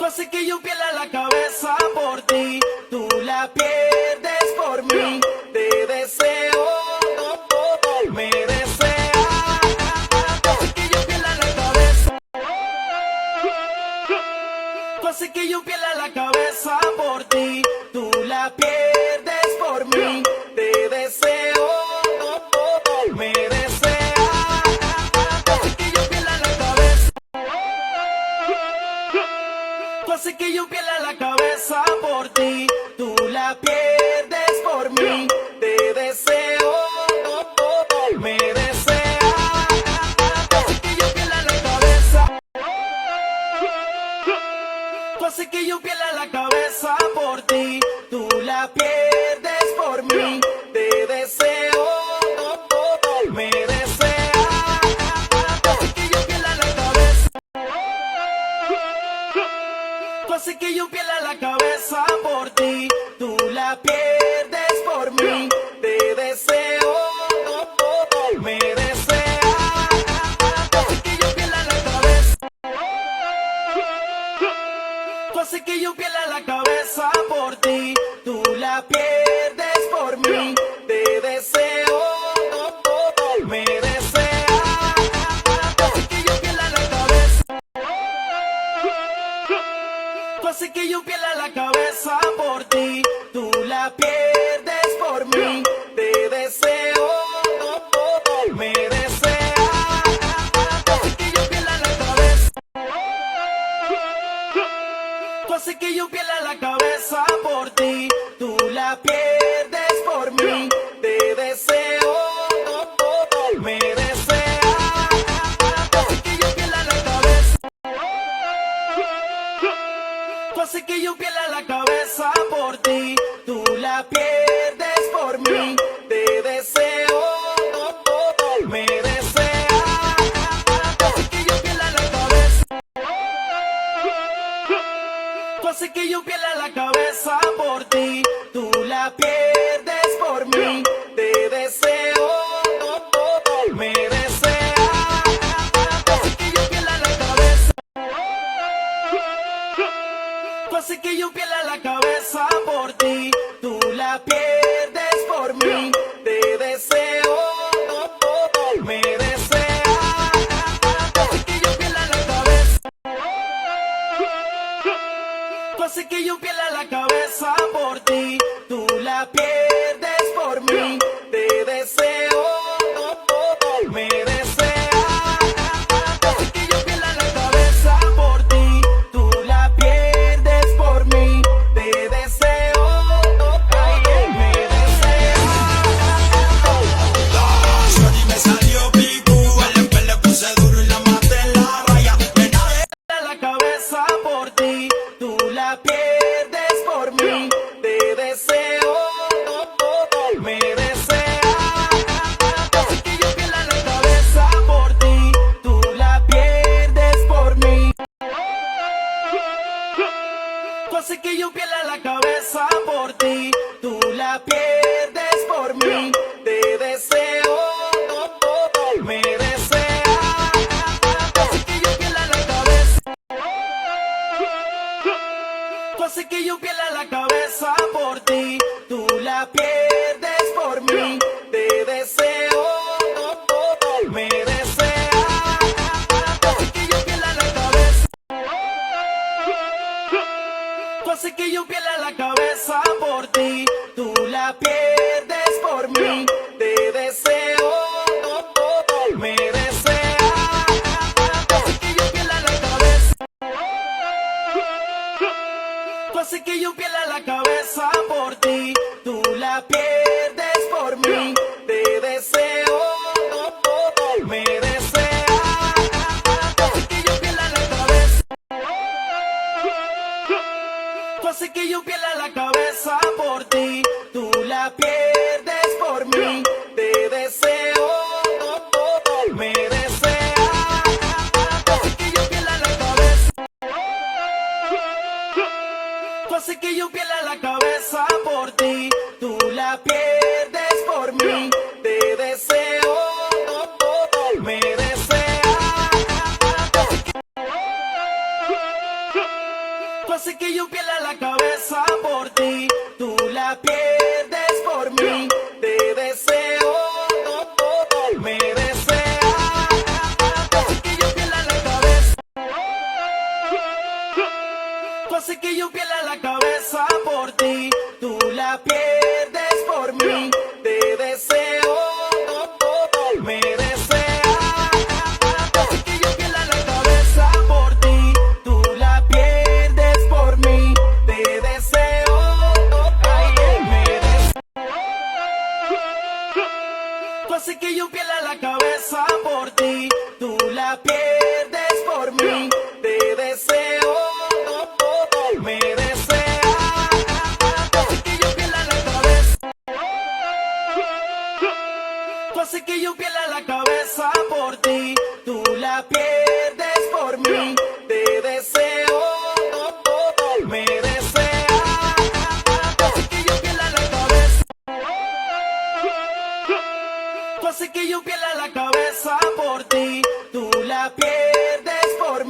haces que yo pierda la cabeza por ti, tú la pierdes por mí. Te deseo, me deseas. Tú haces que yo pierda la cabeza. Tú haces que yo pierda la cabeza por ti, tú la pierdes por mí. Te deseo, me deseas. Tú haces que yo pierda la cabeza. Tú haces que yo pierda la cabeza por ti, tú la pierdes por mí. Te deseo, me deseas. Tú haces que yo pierda la cabeza. Tú haces que yo pierda la cabeza por ti, tú la pierdes por mí. Te deseo, me deseas. Tú haces que yo pierda la cabeza. Tú haces que yo pierda la cabeza por ti, tú la pierdes por mí. Te deseo, me deseas. Tú haces que yo pierda la cabeza. Tú haces que yo pierda la cabeza por ti, tú la pierdes por mí. Te deseo, me deseas. Tú haces que yo pierda la cabeza. Tú haces que yo pierda la cabeza por ti, tú la pierdes.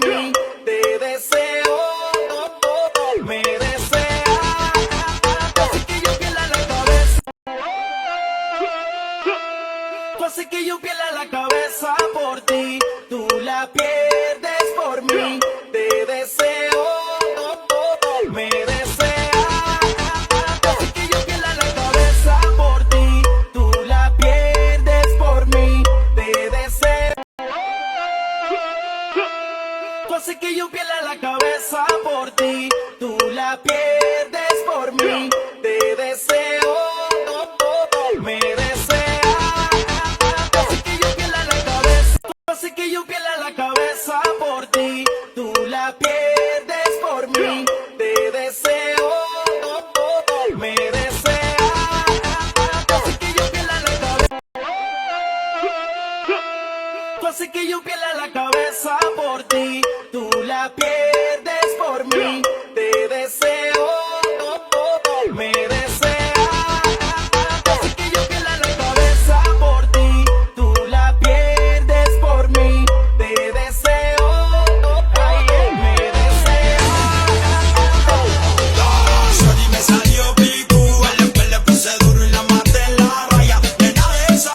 mí, te deseo, me desea, así que yo pierda la cabeza, así que yo pierda la cabeza por ti, tú la pierdes por mí, te deseo, me desea, así que yo pierda la cabeza por ti, tú la pierdes por mí, te deseo, así que yo pierda la cabeza por ti, tú la pierdes por mí, te deseo, me desea, así que yo pierda la cabeza, así que yo pierda la cabeza por ti, tú la pierdes por mí, te deseo, me desea, así que yo pierda la cabeza, así que yo pierda la cabeza por ti, tú la pierdes por mí, te deseo, me desea, así que yo pierda la cabeza por ti, tú la pierdes por mí, te deseo, ay, me desea. Shorty me salió picu, le puse duro y la maté en la raya. Nena de esa.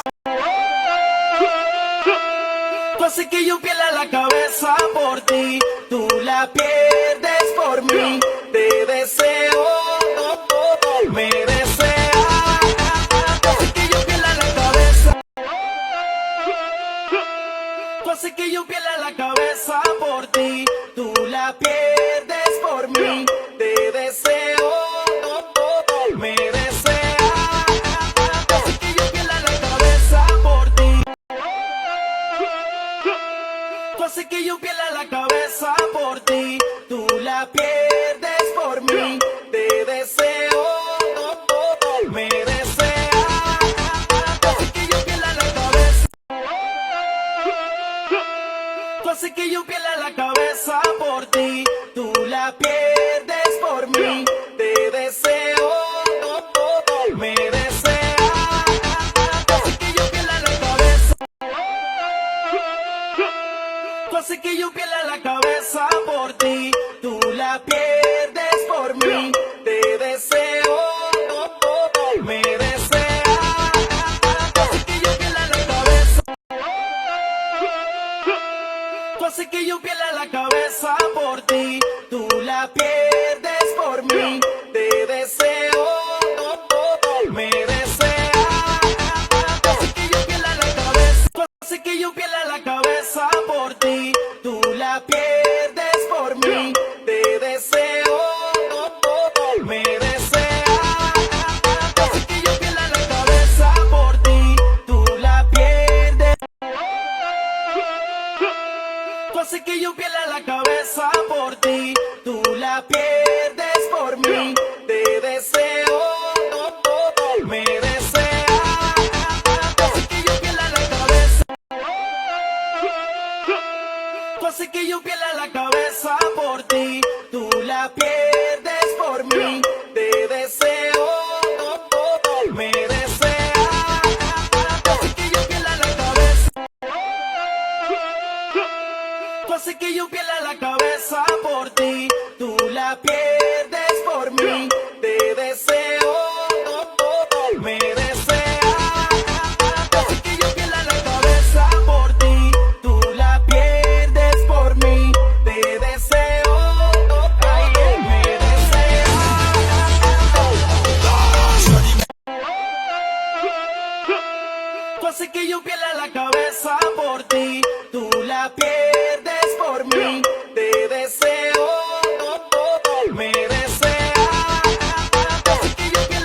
Así que yo pierda la cabeza por ti, tú la pierdes por mí, te deseo, me desea, así que yo pierda la cabeza, así que yo pierda la cabeza por ti, tú la pierdes por mí, te deseo, me desea, así que yo pierda la cabeza por ti, así que yo pierda la cabeza por ti, tú la pierdes por mí, te deseo, me desea, así que yo pierda la cabeza, así que yo pierda la cabeza por ti, tú la pierdes por mí, te deseo, me desea, así que yo pierda la cabeza, así que yo pierda la cabeza por ti, tú la pierdes por mí, te deseo, me desea, así que yo pierda la cabeza, así que yo pierda la cabeza por ti, tú la pierdes por mí, te deseo, me desea, así que yo pierda la cabeza, así que yo pierda la cabeza por ti, tú la pierdes por mí, te deseo, me desea, así que yo pierda la cabeza por ti, tú la pierdes, así que yo pierda la cabeza por ti, tú la pierdes por mí, te deseo, me desea, así que yo pierda la cabeza, así que yo pierda la cabeza por ti, tú la pierdes por mí, te deseo, me desea, así que yo pierda la cabeza, así que yo pierda la cabeza por ti, tú la pierdes por mí, te deseo, me desea, así que yo pierda la cabeza por ti, tú la pierdes por mí, te deseo, ay, me desea. Así que yo pierda la cabeza por ti, tú la pierdes por mí, te deseo, me desea, así que yo pierda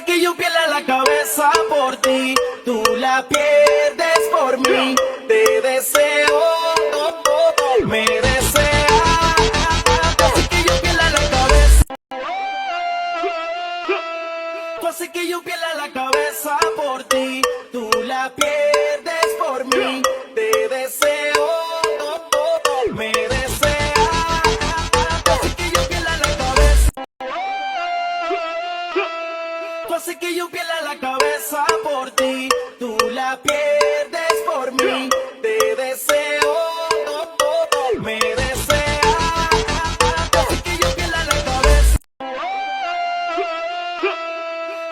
que yo pierda la cabeza por ti, tú la pierdes por mí. Te deseo, me desea. Así que yo pierda la cabeza. Tú haces que yo pierda la cabeza por ti, tú la pierdes por mí. Te deseo, me desea. Así que yo pierda la cabeza. Tú haces que yo pierda la cabeza por ti, tú la pierdes por mí. Te deseo, me desea. Así que yo pierda la cabeza.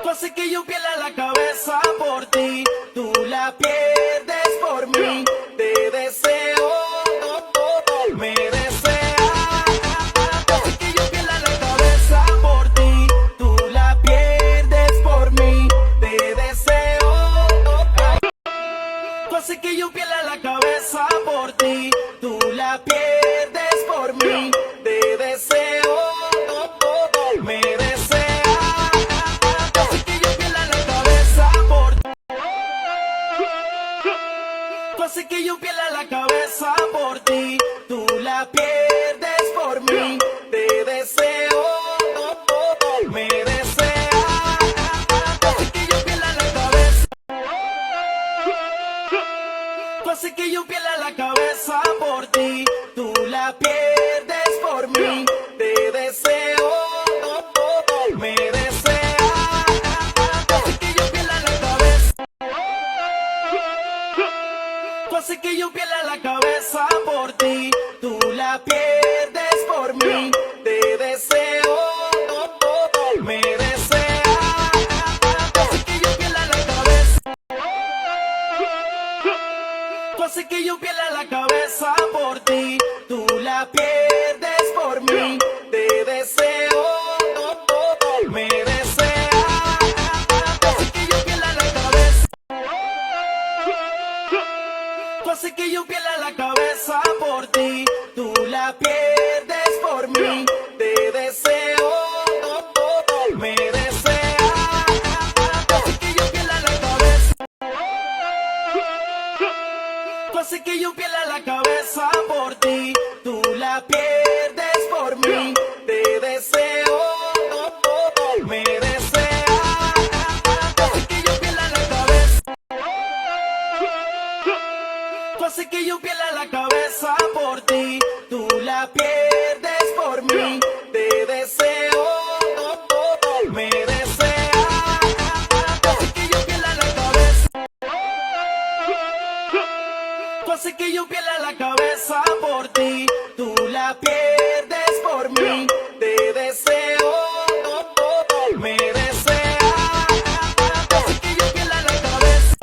Tú haces que yo pierda la cabeza por ti, tú la pierdes por mí. Te deseo, me desea. Así que yo pierda la cabeza por ti, tú la pierdes por mí. Te deseo. Tú haces que yo pierda la cabeza por ti, tú la pierdes por mí. Te deseo, me desea. Así que yo pierda la cabeza por ti. Tú haces que yo pierda la cabeza por ti, tú la pierdes por mí. Te deseo, me desea. Así que yo pierda la cabeza. Tú haces que yo pierda la cabeza por ti, tú la pierdes por mí. Te deseo, me desea. Así que yo pierda la cabeza. Tú haces que yo pierda la cabeza por ti, tú la pierdes por mí. Te deseo, me desea. Así que yo pierda la cabeza. Tú haces que yo pierda la cabeza por ti, tú la pierdes por mí. Te deseo, me desea. Así que yo pierda la cabeza. Tú haces que yo pierda la cabeza por ti, tú la pierdes por mí. Te deseo, me desea. Así que yo pierda la cabeza. Tú haces que yo pierda la cabeza por ti, tú la pierdes por mí. Te deseo, me desea. Así que yo pierda la cabeza. Tú haces que yo pierda la cabeza por ti, tú la pierdes por mí. Te deseo, me desea. Así que yo pierda la cabeza. Tú haces que yo pierda la cabeza por ti, tú la pierdes por mí. Te deseo, me desea. Así que yo pierda la cabeza.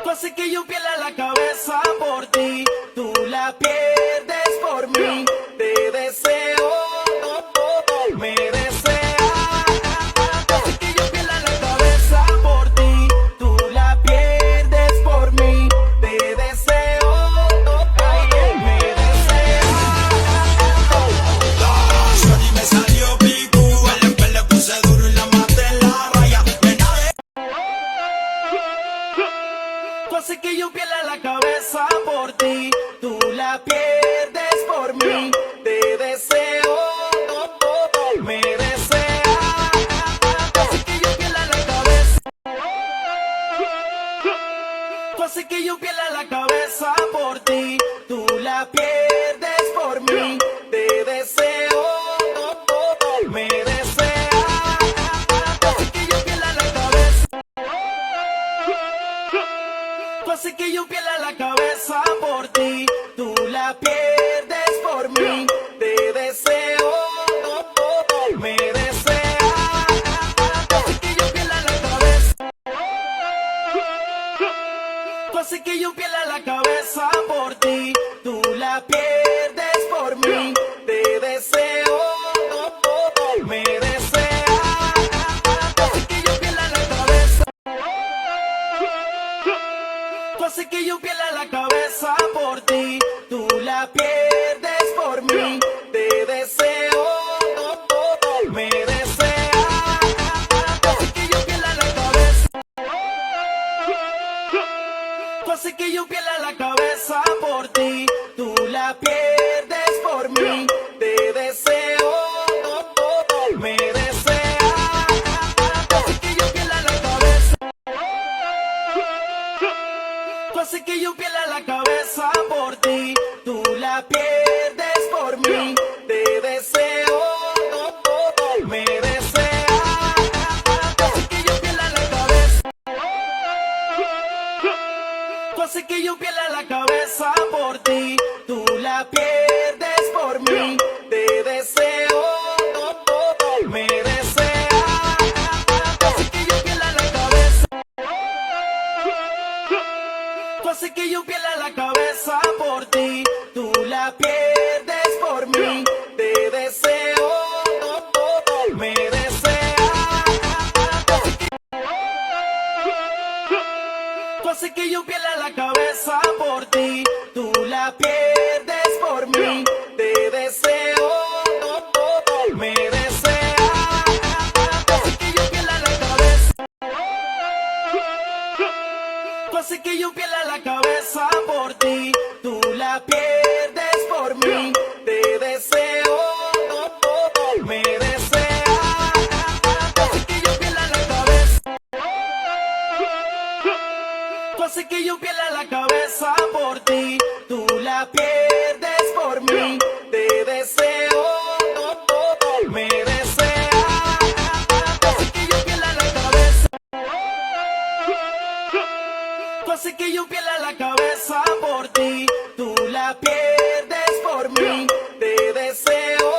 Tú haces que yo pierda la cabeza por ti, tú la pierdes por mí. Te deseo, me desea. Así que yo pierda la cabeza por ti, tú la pierdes por mí. Te deseo, me desea. Shorty me salió picu, le puse duro y la maté en la raya. Tú haces que yo pierda la cabeza por ti, tú la pierdes por mí. Te deseo, me desea. Así que yo pierda la cabeza. Tú haces que yo pierda la cabeza por ti, tú la pierdes por mí. Te deseo, me desea. Así que yo pierda la cabeza. Tú haces que yo pierda la cabeza por ti, tú la pierdes por mí. Te deseo, me desea. Así que yo pierda la cabeza. Tú haces que yo pierda la cabeza por ti, tú la pierdes por mí. pierdes por mí. Te deseo, me deseas. Tú haces que yo pierda la cabeza. Tú haces que yo pierda la cabeza por ti. Tú la pierdes por mí. Te deseo, me deseas. Tú haces que yo pierda la cabeza. Tú haces que yo pierda la cabeza por ti. Tú la pierdes por mí. Te deseo, me deseas. Tú haces que yo pierda la cabeza. Tú haces que yo pierda la cabeza por ti. Tú la pierdes por mí. Te deseo, me deseas. Tú haces que yo pierda la cabeza por ti. Tú la pierdes por mí. Te deseo, me deseas. Tú haces que yo pierda la cabeza. Tú haces que yo pierda la cabeza por ti. Tú la pierdes por mí. Te deseo, me deseas. Tú haces que yo pierda la cabeza. Tú haces que yo pierda la cabeza por ti. Tú la pierdes por mí. Te deseo, me deseas. Tú haces que yo pierda la cabeza. Tú haces que yo pierda la cabeza por ti. Tú la pierdes por mí. Te deseo,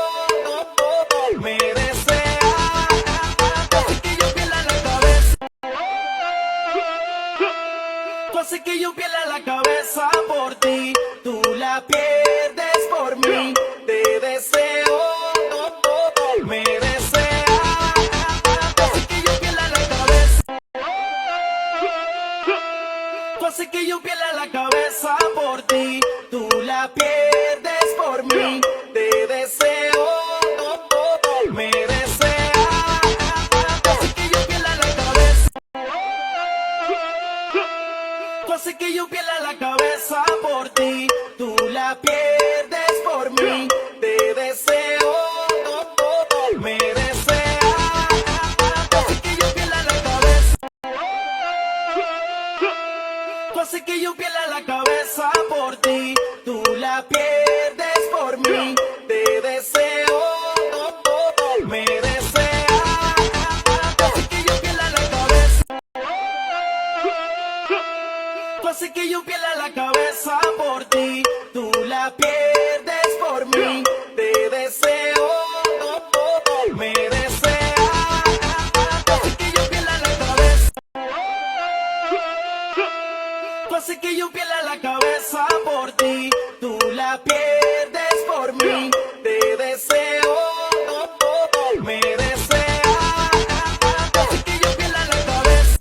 me deseas. Tú haces que yo pierda la cabeza. Tú haces que yo pierda la cabeza por ti. Tú la pierdes por mí. Te deseo, me deseas. Tú haces que yo pierda la cabeza. Tú haces que yo pierda la cabeza por ti. Tú la pierdes por mí. Te deseo, me deseas. Tú haces que yo pierda la cabeza. Tú haces que yo pierda la cabeza por ti. Tú la pierdes por mí. Te deseo, me deseas. Tú haces que yo pierda la cabeza. Tú haces que yo pierda la cabeza por ti. Tú la pierdes por mí. Te deseo, me deseas. Tú haces que yo pierda la cabeza. Tú haces que yo pierda la cabeza por ti. Tú la pierdes por mí. Te deseo, me deseas. Tú haces que yo pierda la cabeza. Tú haces que yo pierda la cabeza por ti. Tú la pierdes por mí. Te deseo, me deseas. Tú haces que yo pierda la cabeza.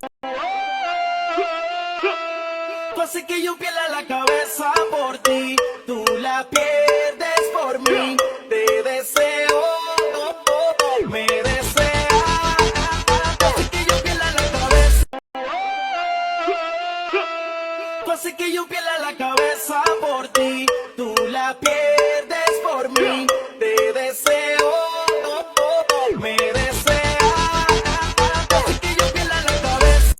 Tú haces que yo pierda la cabeza por ti. Tú la pierdes por mí. Te deseo, me deseas. Tú haces que yo pierda la cabeza. Tú haces que yo pierda la cabeza por ti. Tú la pierdes por mí. Te deseo.